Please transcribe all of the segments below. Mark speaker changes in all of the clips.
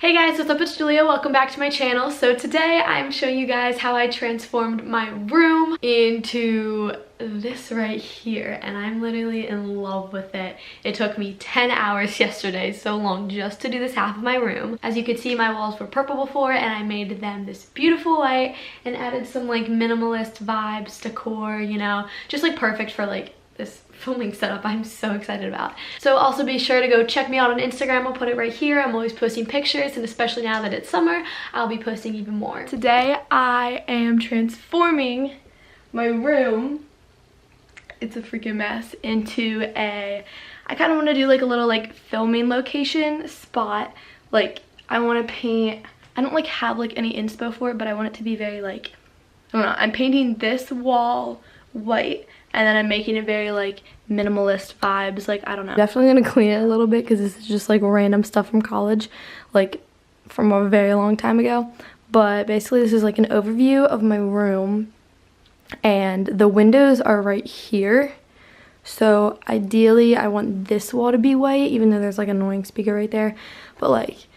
Speaker 1: Hey guys, what's up? It's Julia. Welcome back to my channel. So today I'm showing you guys how I transformed my room into this right here, and I'm literally in love with it. It took me 10 hours yesterday, so long, just to do this half of my room. As you can see, my walls were purple before and I made them this beautiful white and added some like minimalist vibes, decor, you know, just like perfect for like this filming setup I'm so excited about. So also be sure to go check me out on Instagram. I'll put it right here. I'm always posting pictures, and especially now that it's summer, I'll be posting even more. Today I am transforming my room, it's a freaking mess, into I kind of want to do like a little like filming location spot. Like I want to paint, I don't like have like any inspo for it, but I want it to be very like, I don't know, I'm painting this wall white, and then I'm making it very like minimalist vibes. Like, I don't know. Definitely gonna clean it a little bit because this is just like random stuff from college, like from a very long time ago. But basically this is like an overview of my room, and the windows are right here. So ideally I want this wall to be white, even though there's like an annoying speaker right there. But like,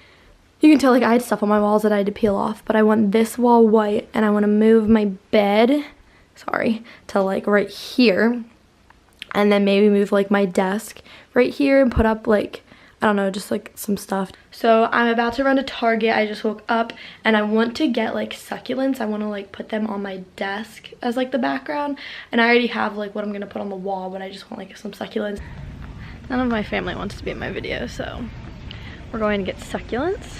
Speaker 1: you can tell like I had stuff on my walls that I had to peel off, but I want this wall white, and I want to move my bed, to like right here, and then maybe move like my desk right here and put up like, I don't know, just like some stuff. So I'm about to run to Target. I just woke up and I want to get like succulents. I want to like put them on my desk as like the background, and I already have like what I'm gonna put on the wall, but I just want like some succulents. None of my family wants to be in my video, so we're going to get succulents.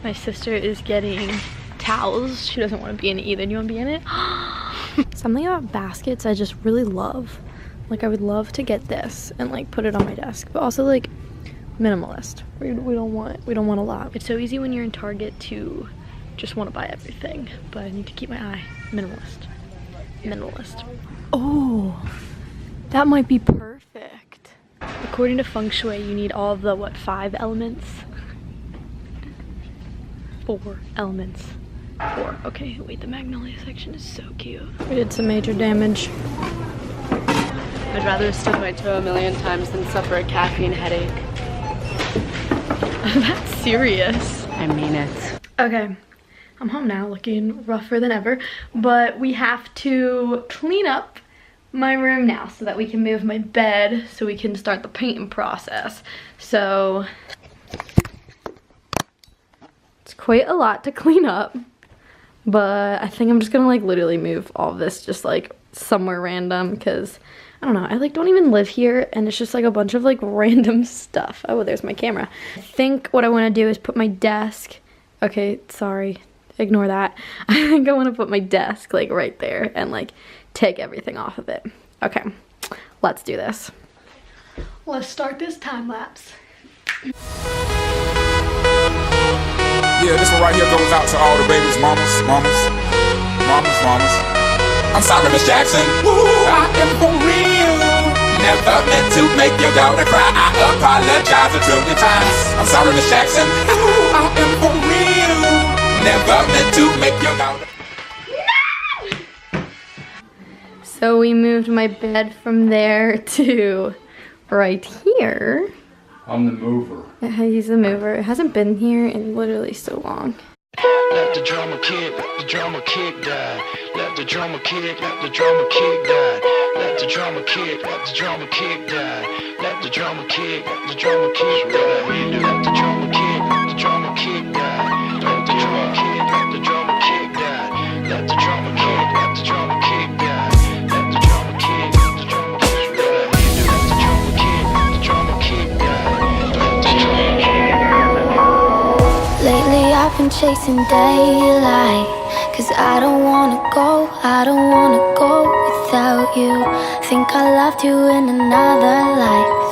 Speaker 1: My sister is getting towels. She doesn't want to be in it either. Do you want to be in it? Something about baskets I just really love. Like, I would love to get this and like put it on my desk, but also like minimalist. We don't want a lot. It's so easy when you're in Target to just want to buy everything, but I need to keep my eye minimalist. Oh, that might be perfect. According to feng shui, you need all of the what, 5 elements? 4 elements. 4. Okay, wait, the magnolia section is so cute. We did some major damage.
Speaker 2: I'd rather stub my toe 1,000,000 times than suffer a caffeine headache.
Speaker 1: That's serious.
Speaker 2: I mean it.
Speaker 1: Okay, I'm home now, looking rougher than ever, but we have to clean up my room now so that we can move my bed so we can start the painting process. So it's quite a lot to clean up, but I think I'm just gonna like literally move all of this just like somewhere random, because I don't know, I like don't even live here, and it's just like a bunch of like random stuff. Oh, there's my camera. I think what I want to do is put my desk, okay, sorry, ignore that. I think I want to put my desk like right there and like take everything off of it. Okay, let's do this. Let's start this time lapse.
Speaker 3: Yeah, this one right here goes out to all the babies, mamas. I'm sorry, Miss Jackson. Ooh, I am for real. Never meant to make your daughter cry. I apologize a trillion times. I'm sorry, Miss Jackson. Ooh, I am for real. Never meant to make your daughter.
Speaker 1: So we moved my bed from there to right here.
Speaker 3: I'm the mover.
Speaker 1: He's the mover. It hasn't been here in literally so long.
Speaker 4: Let the drummer kick, let the drummer kick die. Let the drummer kick, let the drummer kick die. Let the drummer kick, let the drummer kick die. Let the drummer kick, let the drummer kick die. Let the drummer kick, let the drummer kick die. Let the drummer kick, let the drummer kick die. Let the drummer kick, let the drummer kick die. Let the drummer kick, let the drummer kick die. Let the drummer kick, let the drummer kick die. Let the drummer kick.
Speaker 5: Lately I've been chasing daylight, 'cause I don't wanna go without you. Think I loved you in another life.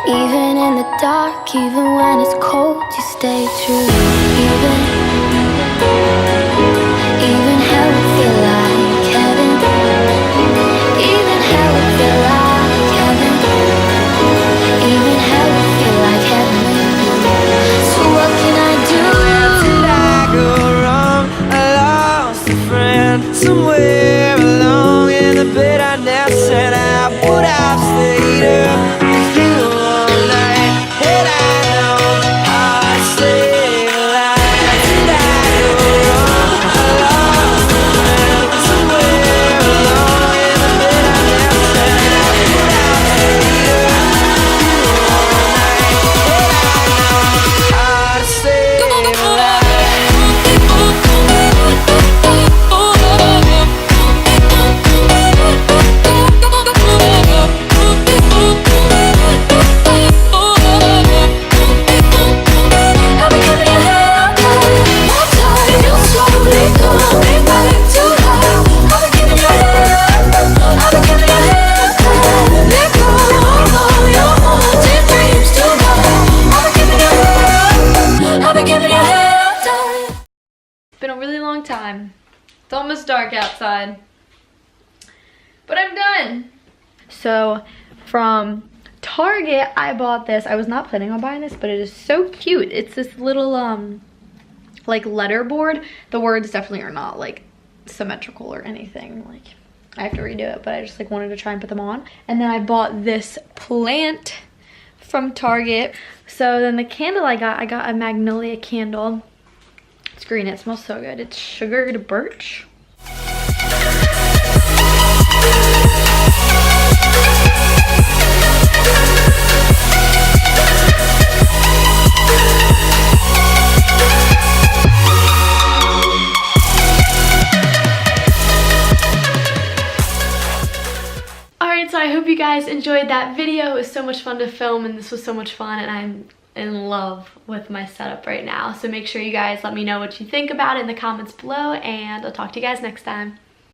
Speaker 5: Even in the dark, even when it's cold, you stay true. Even hell would feel like heaven. Even hell would feel like heaven. Even hell would feel like heaven. So what can I do?
Speaker 6: Somewhere along in the bed I now said I would have stayed up with you all night. Had I known I'd stay
Speaker 5: keeping your head up, darling.
Speaker 1: It's been a really long time. It's almost dark outside. But I'm done. So from Target, I bought this. I was not planning on buying this, but it is so cute. It's this little like letter board. The words definitely are not like symmetrical or anything. Like I have to redo it, but I just like wanted to try and put them on. And then I bought this plant from Target. So then the candle I got a magnolia candle. It's green, it smells so good. It's sugared birch. So I hope you guys enjoyed that video. It was so much fun to film and this was so much fun, and I'm in love with my setup right now. So make sure you guys let me know what you think about it in the comments below, and I'll talk to you guys next time.